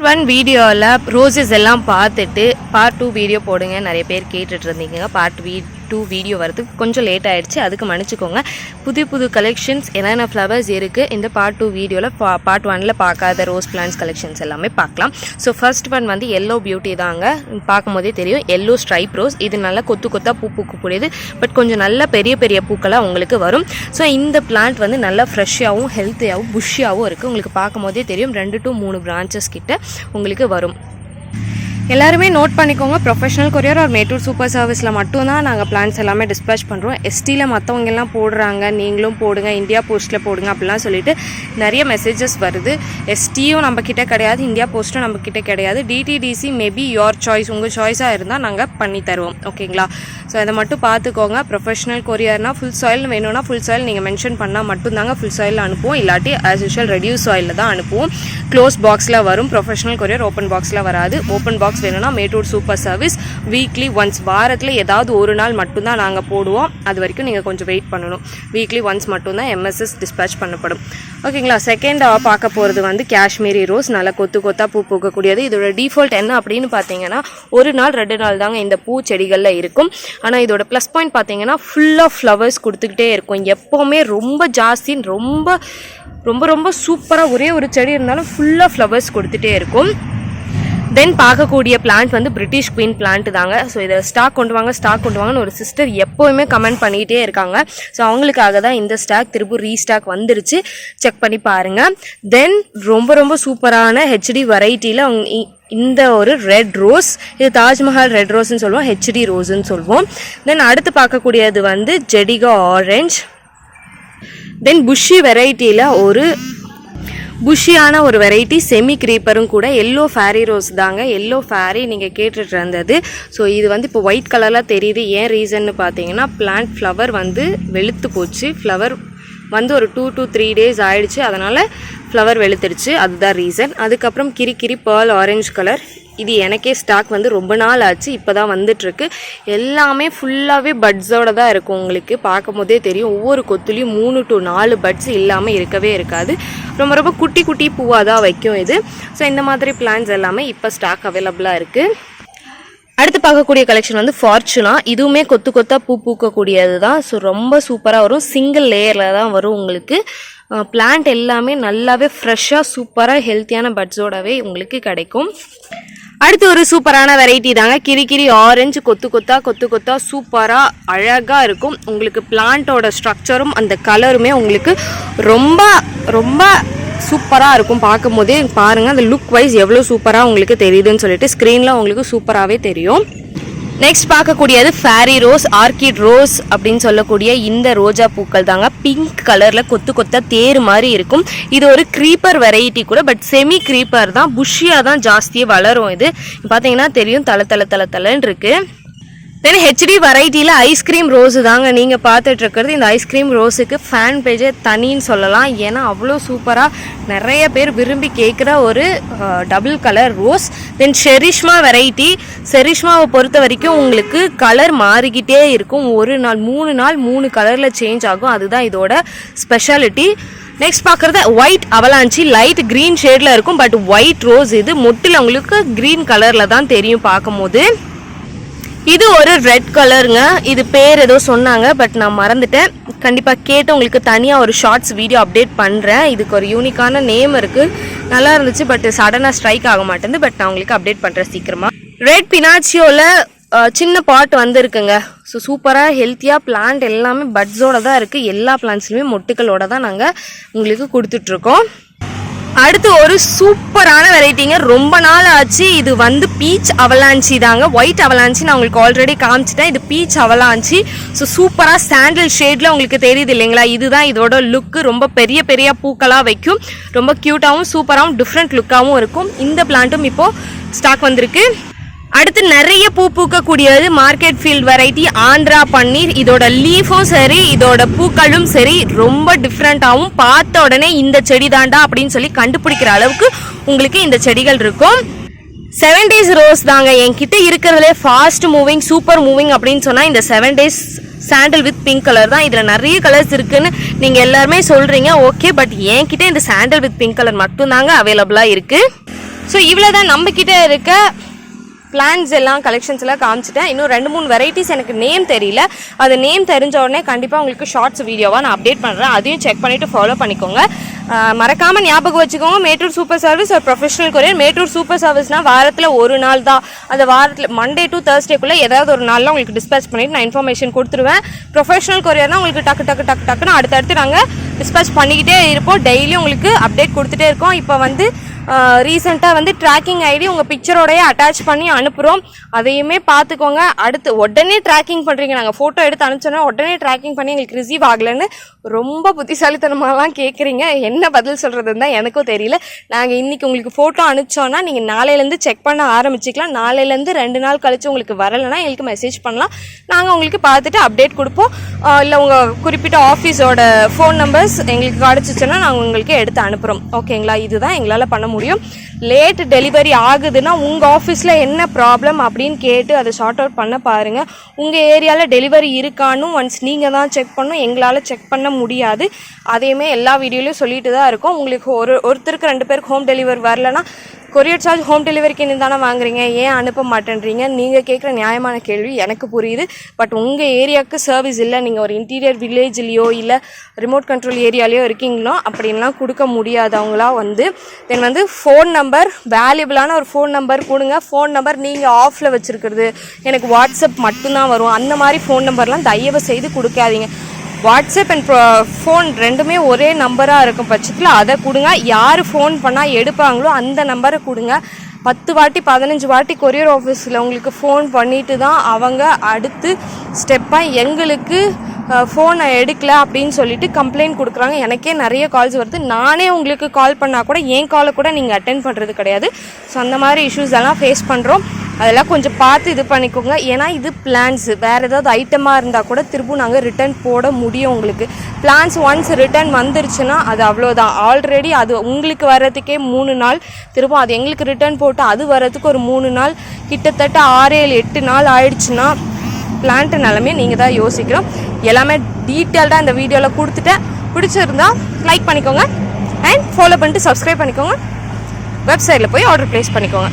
1 வீடியோவில் ரோசஸ் எல்லாம் பார்த்துட்டு பார்ட் 2 வீடியோ போடுங்க நிறைய பேர் கேட்டுட்டு இருந்தீங்க. பார்ட் 2 வீடியோ வரதுக்கு கொஞ்சம் லேட் ஆகிடுச்சு, அதுக்கு மன்னிச்சுக்கோங்க. புது கலெக்ஷன்ஸ் என்னென்ன ஃப்ளவர்ஸ் இருக்குது இந்த பார்ட் 2 வீடியோவில் பார்ட் 1ல் பார்க்காத ரோஸ் பிளான்ஸ் கலெக்ஷன்ஸ் எல்லாமே பார்க்கலாம். ஸோ ஃபர்ஸ்ட் ஒன் வந்து எல்லோ பியூட்டி தாங்க. பார்க்கும் போதே தெரியும் எல்லோ ஸ்ட்ரைப் ரோஸ். இது நல்லா கொத்தாக பூ பூக்கக்கூடியது, பட் கொஞ்சம் நல்ல பெரிய பூக்களாக உங்களுக்கு வரும். ஸோ இந்த பிளான்ட் வந்து நல்லா ஃப்ரெஷ்ஷாகவும் ஹெல்த்தியாகவும் புஷ்ஷியாகவும் இருக்குது. உங்களுக்கு பார்க்கும் போதே தெரியும் 2 to 3 பிரான்ச்சஸ் கிட்ட உங்களுக்கு வரும். எல்லாருமே நோட் பண்ணிக்கோங்க, ப்ரொஃபஷனல் கொரியர் ஒரு மேட்டூர் சூப்பர் சர்வீஸில் மட்டும்தான் நாங்கள் பிளான்ஸ் எல்லாமே டிஸ்பேச் பண்ணுறோம். எஸ்டியில் மற்றவங்க எல்லாம் போடுறாங்க, நீங்களும் போடுங்க, இந்தியா போஸ்ட்டில் போடுங்க அப்படிலாம் சொல்லிட்டு நிறைய மெசேஜஸ் வருது. எஸ்டியும் நம்மக்கிட்ட கிடையாது, இந்தியா போஸ்ட்டும் நம்மக்கிட்ட கிடையாது. டிடிடிசி மேபி யோர் சாய்ஸ், உங்கள் சாய்ஸாக இருந்தால் நாங்கள் பண்ணி தருவோம். ஓகேங்களா? ஸோ அதை மட்டும் பார்த்துக்கோங்க. ப்ரொஃபஷனல் கொரியர்னால் ஃபுல் சாயில் வேணும்னா ஃபுல் சாயில் நீங்கள் மென்ஷன் பண்ணால் மட்டும்தாங்க ஃபுல் சாயில் அனுப்புவோம். இல்லாட்டி ஆஸ் யூஷுவல் ரெடியூஸ் சாயிலில் தான் அனுப்புவோம். க்ளோஸ் பாக்ஸில் வரும். ப்ரொஃபஷனல் கொரியர் ஓப்பன் பாக்ஸில் வராது. ஓப்பன் பாக்ஸ் வேணும்னா Mettur super service weekly once, வாரத்தில் ஏதாவது ஒரு நாள் மட்டும்தான் நாங்கள் போடுவோம். அது வரைக்கும் நீங்கள் கொஞ்சம் வெயிட் பண்ணணும். வீக்லி ஒன்ஸ் மட்டும்தான் எம்எஸ்எஸ் டிஸ்பேச் பண்ணப்படும். ஓகேங்களா? செகண்டாக பார்க்க போகிறது வந்து காஷ்மீரி ரோஸ். நல்லா கொத்தாக பூ பூக்கக்கூடியது. இதோட டிஃபால்ட் என்ன அப்படின்னு பார்த்தீங்கன்னா, ஒரு நாள் 2 நாள் தாங்க இந்த பூ செடிகளில் இருக்கும். ஆனால் இதோட ப்ளஸ் பாயிண்ட் பார்த்தீங்கன்னா ஃபுல்லாக ஃப்ளவர்ஸ் கொடுத்துக்கிட்டே இருக்கும். எப்போவுமே ரொம்ப ஜாஸ்தின்னு ரொம்ப சூப்பராக ஒரே ஒரு செடி இருந்தாலும் ஃபுல்லாக ஃப்ளவர்ஸ் கொடுத்துட்டே இருக்கும். தென் பார்க்கக்கூடிய பிளான்ட் வந்து பிரிட்டிஷ் குவீன் பிளான்ட் தாங்க. ஸோ இதை ஸ்டாக் கொண்டு வாங்கன்னு ஒரு சிஸ்டர் எப்போவுமே கமெண்ட் பண்ணிகிட்டே இருக்காங்க. ஸோ அவங்களுக்காக தான் இந்த ஸ்டாக் திரும்ப ரீஸ்டாக் வந்துருச்சு. செக் பண்ணி பாருங்கள். தென் ரொம்ப சூப்பரான ஹெச்டி வெரைட்டியில் இந்த ஒரு ரெட் ரோஸ், இது தாஜ்மஹால் ரெட் ரோஸ்ன்னு சொல்லுவோம், ஹெச்டி ரோஸ்ன்னு சொல்லுவோம். தென் அடுத்து பார்க்கக்கூடியது வந்து ஜெடிகா ஆரஞ்ச். தென் புஷி வெரைட்டியில் ஒரு புஷியான ஒரு வெரைட்டி செமி க்ரீப்பரும் கூட எல்லோ ஃபேரி ரோஸ் தாங்க. எல்லோ ஃபேரி நீங்கள் கேட்டுட்டு இருந்தது. ஸோ இது வந்து இப்போ ஒயிட் கலரில் தெரியுது. ஏன் ரீசன்னு பார்த்தீங்கன்னா, பிளான்ட் ஃப்ளவர் வந்து வெளுத்து போச்சு. ஃப்ளவர் வந்து ஒரு 2 to 3 days ஆயிடுச்சு, அதனால் ஃப்ளவர் வெளுத்துடுச்சு, அதுதான் ரீசன். அதுக்கப்புறம் கிரி பேர்ல் ஆரஞ்சு கலர். இது எனக்கே ஸ்டாக் வந்து ரொம்ப நாள் ஆச்சு, இப்போ தான் வந்துட்டுருக்கு. எல்லாமே ஃபுல்லாகவே பட்ஸோடு தான் இருக்கும். உங்களுக்கு பார்க்கும் போதே தெரியும், ஒவ்வொரு கொத்துலேயும் 3 to 4 பட்ஸ் இல்லாமல் இருக்கவே இருக்காது. ரொம்ப குட்டி பூவாக தான் வைக்கும் இது. ஸோ இந்த மாதிரி பிளான்ஸ் எல்லாமே இப்போ ஸ்டாக் அவைலபிளாக இருக்குது. அடுத்து பார்க்கக்கூடிய கலெக்ஷன் வந்து ஃபார்ச்சுனா. இதுவுமே கொத்தாக பூ பூக்கக்கூடியது தான். ஸோ ரொம்ப சூப்பராக வரும். சிங்கிள் லேயரில் தான் வரும். உங்களுக்கு பிளான்ட் எல்லாமே நல்லாவே ஃப்ரெஷ்ஷாக சூப்பராக ஹெல்த்தியான பட்ஸோடவே உங்களுக்கு கிடைக்கும். அடுத்து ஒரு சூப்பரான வெரைட்டி தாங்க. கிரி ஆரஞ்சு கொத்தா சூப்பராக அழகாக இருக்கும். உங்களுக்கு பிளான்ட்டோட ஸ்ட்ரக்சரும் அந்த கலருமே உங்களுக்கு ரொம்ப சூப்பராக இருக்கும். பார்க்கும் போதே பாருங்கள், அந்த லுக் வைஸ் எவ்வளோ சூப்பராக உங்களுக்கு தெரியுதுன்னு சொல்லிட்டு ஸ்க்ரீனில் உங்களுக்கு சூப்பராகவே தெரியும். நெக்ஸ்ட் பார்க்கக்கூடியது ஃபேரி ரோஸ், ஆர்கிட் ரோஸ் அப்படின்னு சொல்லக்கூடிய இந்த ரோஜா பூக்கள் தாங்க. பிங்க் கலரில் கொத்தா தேர் மாதிரி இருக்கும். இது ஒரு க்ரீப்பர் வெரைட்டி கூட, பட் செமி க்ரீப்பர் தான். புஷ்ஷியாக தான் ஜாஸ்தியாக வளரும். இது பார்த்தீங்கன்னா தெரியும், தலன்னு இருக்குது. தென் ஹெச்டி வெரைட்டியில் ஐஸ்கிரீம் ரோஸு தாங்க நீங்கள் பார்த்துட்டு இருக்கிறது. இந்த ஐஸ்கிரீம் ரோஸுக்கு ஃபேன் பேஜே தனின்னு சொல்லலாம். ஏன்னா அவ்வளோ சூப்பராக நிறைய பேர் விரும்பி கேட்குற ஒரு டபுள் கலர் ரோஸ். தென் ஷெரிஷ்மா வெரைட்டி. ஷெரிஷ்மாவை பொறுத்த வரைக்கும் உங்களுக்கு கலர் மாறிக்கிட்டே இருக்கும். ஒரு நாள் 3 நாள் 3 கலரில் சேஞ்ச் ஆகும். அதுதான் இதோட ஸ்பெஷாலிட்டி. நெக்ஸ்ட் பார்க்குறது ஒயிட் அவலாஞ்சி. லைட் க்ரீன் ஷேடில் இருக்கும், பட் ஒயிட் ரோஸ். இது மொட்டில் உங்களுக்கு க்ரீன் கலரில் தான் தெரியும் பார்க்கும்போது. இது ஒரு ரெட் கலருங்க. இது பேர் ஏதோ சொன்னாங்க, பட் நான் மறந்துட்டேன். கண்டிப்பாக கேட்டு உங்களுக்கு தனியாக ஒரு ஷார்ட்ஸ் வீடியோ அப்டேட் பண்ணுறேன். இதுக்கு ஒரு யூனிக்கான நேம் இருக்குது, நல்லா இருந்துச்சு, பட் சடனாக ஸ்ட்ரைக் ஆக மாட்டேங்குது. பட் நான் உங்களுக்கு அப்டேட் பண்ணுறேன் சீக்கிரமாக. ரெட் பினாச்சியோவில் சின்ன பாட் வந்துருக்குங்க. ஸோ சூப்பராக ஹெல்த்தியாக பிளான்ட் எல்லாமே பட்ஸோடு தான் இருக்குது. எல்லா பிளான்ட்ஸ்லையுமே மொட்டுக்களோட தான் நாங்கள் உங்களுக்கு கொடுத்துட்ருக்கோம். அடுத்து ஒரு சூப்பரான வெரைட்டிங்க. ரொம்ப நாள் ஆச்சு. இது வந்து பீச் அவலாஞ்சி தாங்க. ஒயிட் அவலாஞ்சி நான் உங்களுக்கு ஆல்ரெடி காமிச்சிட்டேன். இது பீச் அவலாஞ்சி. ஸோ சூப்பராக சாண்டில் ஷேடில் உங்களுக்கு தெரியுது இல்லைங்களா? இதுதான் இதோட லுக்கு. ரொம்ப பெரிய பூக்களாக வைக்கும். ரொம்ப க்யூட்டாகவும் சூப்பராகவும் டிஃப்ரெண்ட் லுக்காகவும் இருக்கும். இந்த பிளான்ட்டும் இப்போது ஸ்டாக் வந்திருக்கு. அடுத்து நிறைய பூ பூக்கக்கூடியது மார்க்கெட் ஃபீல்ட் வெரைட்டி ஆந்திரா பன்னீர். இதோட லீஃபும் சரி, இதோட பூக்களும் சரி ரொம்ப டிஃப்ரெண்ட்டாகவும், பார்த்த உடனே இந்த செடி தாண்டா அப்படின்னு சொல்லி கண்டுபிடிக்கிற அளவுக்கு உங்களுக்கு இந்த செடிகள் இருக்கும். 7 days ரோஸ் தாங்க என்கிட்ட இருக்கிறதுலே ஃபாஸ்ட் மூவிங், சூப்பர் மூவிங் அப்படின்னு சொன்னால் இந்த 7 days sandal with pink colour தான். இதில் நிறைய கலர்ஸ் இருக்குன்னு நீங்கள் எல்லாருமே சொல்கிறீங்க. ஓகே, பட் என்கிட்ட இந்த சாண்டில் வித் பிங்க் கலர் மட்டும்தாங்க அவைலபிளாக இருக்குது. ஸோ இவ்வளோ தான் நம்மக்கிட்ட இருக்க பிளான்ஸ் எல்லாம் கலெக்ஷன்ஸ் எல்லாம் காமிச்சிட்டேன். இன்னும் 2-3 வெரைட்டிஸ் எனக்கு நேம் தெரியல. அது நேம் தெரிஞ்ச உடனே கண்டிப்பாக உங்களுக்கு ஷார்ட்ஸ் வீடியோவாக நான் அப்டேட் பண்ணுறேன். அதையும் செக் பண்ணிவிட்டு ஃபாலோ பண்ணிக்கோங்க. மறக்காமல் ஞாபகம் வச்சுக்கோங்க, மேட்டூர் சூப்பர் சர்வீஸ் ஒரு ப்ரொஃபஷனல் கொரியர். மேட்டூர் சூப்பர் சர்வீஸ்னால் வாரத்தில் ஒரு நாள் தான். அந்த வாரத்தில் மண்டே டு தேர்ஸ்டேக்குள்ளே ஏதாவது ஒரு நாளில் உங்களுக்கு டிஸ்பேச் பண்ணிவிட்டு நான் இன்ஃபர்மேஷன் கொடுத்துருவேன். ப்ரொஃபஷனல் கொரியர்னால் உங்களுக்கு டக்குன்னு அடுத்தடுத்து நாங்கள் டிஸ்பேச் பண்ணிக்கிட்டே இருப்போம். டெய்லி உங்களுக்கு அப்டேட் கொடுத்துட்டே இருக்கோம். இப்போ வந்து ரீசெண்டாக வந்து ட்ராக்கிங் ஐடி உங்கள் பிக்சரோடையே அட்டாச் பண்ணி அனுப்புகிறோம். அதையுமே பார்த்துக்கோங்க. அடுத்து உடனே ட்ராக்கிங் பண்ணுறீங்க. நாங்கள் ஃபோட்டோ எடுத்து அனுப்பிச்சோன்னா உடனே ட்ராக்கிங் பண்ணி எங்களுக்கு ரிசீவ் ஆகலைன்னு ரொம்ப புத்திசாலித்தனமாகலாம் கேட்குறீங்க. என்ன பதில் சொல்கிறதுன்னு தான் எனக்கும் தெரியல. நாங்கள் இன்றைக்கி உங்களுக்கு ஃபோட்டோ அனுப்பிச்சோன்னா நீங்கள் நாளையிலேருந்து செக் பண்ண ஆரம்பிச்சிக்கலாம். நாளையிலேருந்து 2 நாள் கழித்து உங்களுக்கு வரலைன்னா எங்களுக்கு மெசேஜ் பண்ணலாம். நாங்கள் உங்களுக்கு பார்த்துட்டு அப்டேட் கொடுப்போம். இல்லை உங்கள் குறிப்பிட்ட ஆஃபீஸோட ஃபோன் நம்பர்ஸ் எங்களுக்கு கிடச்சிச்சுன்னா நாங்கள் உங்களுக்கு எடுத்து அனுப்புகிறோம். ஓகேங்களா? இதுதான் எங்களால் பண்ண முடியும். லேட் டெலிவரி ஆகுதுன்னா உங்கள் ஆஃபீஸில் என்ன ப்ராப்ளம் அப்படின்னு கேட்டு அதை சார்ட் அவுட் பண்ண பாருங்கள். உங்கள் ஏரியாவில் டெலிவரி இருக்கான்னு ஒன்ஸ் நீங்கள் தான் செக் பண்ணணும். எங்களால் செக் பண்ண முடியாது. அதையுமே எல்லா வீடியோலையும் சொல்லிட்டு தான் இருக்கோம். உங்களுக்கு ஒருத்தருக்கு 2 பேருக்கு ஹோம் டெலிவரி வரலன்னா கொரியர் சார்ஜ் ஹோம் டெலிவரிக்கு என்ன தானே வாங்குறீங்க, ஏன் அனுப்ப மாட்டேன்றீங்க? நீங்கள் கேட்குற நியாயமான கேள்வி எனக்கு புரியுது. பட் உங்கள் ஏரியாவுக்கு சர்வீஸ் இல்லை, நீங்கள் ஒரு இன்டீரியர் வில்லேஜ்லேயோ இல்லை ரிமோட் கண்ட்ரோல் ஏரியாலேயோ இருக்கீங்களோ அப்படின்லாம் கொடுக்க முடியாது. அவங்களாம் தென் ஃபோன் நம்பர், வேல்யூபிளான ஒரு ஃபோன் நம்பர் கொடுங்க. ஃபோன் நம்பர் நீங்கள் ஆஃபில் வச்சுருக்கிறது, எனக்கு வாட்ஸ்அப் மட்டும்தான் வரும், அந்த மாதிரி ஃபோன் நம்பர்லாம் தயவு செய்து கொடுக்காதீங்க. வாட்ஸ்அப் அண்ட் ஃபோன் ரெண்டுமே ஒரே நம்பராக இருக்கும் பட்சத்தில் அதை கொடுங்க. யார் ஃபோன் பண்ணால் எடுப்பாங்களோ அந்த நம்பரை கொடுங்க. 10 வாட்டி 15 வாட்டி கொரியர் ஆஃபீஸில் உங்களுக்கு ஃபோன் பண்ணிட்டு தான் அவங்க அடுத்து ஸ்டெப்பாக எங்களுக்கு ஃபோனை எடுக்கல அப்படின்னு சொல்லிட்டு கம்ப்ளைண்ட் கொடுக்குறாங்க. எனக்கே நிறைய கால்ஸ் வருது. நானே உங்களுக்கு கால் பண்ணால் கூட என் காலை கூட நீங்கள் அட்டென்ட் பண்ணுறது கிடையாது. ஸோ அந்த மாதிரி இஷ்யூஸ் எல்லாம் ஃபேஸ் பண்ணுறோம். அதெல்லாம் கொஞ்சம் பார்த்து இது பண்ணிக்கோங்க. ஏன்னா இது பிளான்ஸ், வேறு ஏதாவது ஐட்டமாக இருந்தால் கூட திரும்ப நாங்கள் ரிட்டர்ன் போட முடியும். உங்களுக்கு பிளான்ஸ் ஒன்ஸ் ரிட்டர்ன் வந்துருச்சுன்னா அது அவ்வளோதான். ஆல்ரெடி அது உங்களுக்கு வர்றதுக்கே 3 நாள், திரும்ப அது எங்களுக்கு ரிட்டர்ன் போட்டு அது வர்றதுக்கு ஒரு 3 நாள், கிட்டத்தட்ட 6-7-8 நாள் ஆயிடுச்சுன்னா பிளான்ட்டு நிலமே நீங்கள் தான் யோசிக்கிறோம். எல்லாமே டீட்டெயில்டாக இந்த வீடியோவில் கொடுத்துட்டேன். பிடிச்சிருந்தா லைக் பண்ணிக்கோங்க அண்ட் ஃபாலோ பண்ணிட்டு சப்ஸ்கிரைப் பண்ணிக்கோங்க. வெப்சைட்டில் போய் ஆர்டர் ப்ளேஸ் பண்ணிக்கோங்க.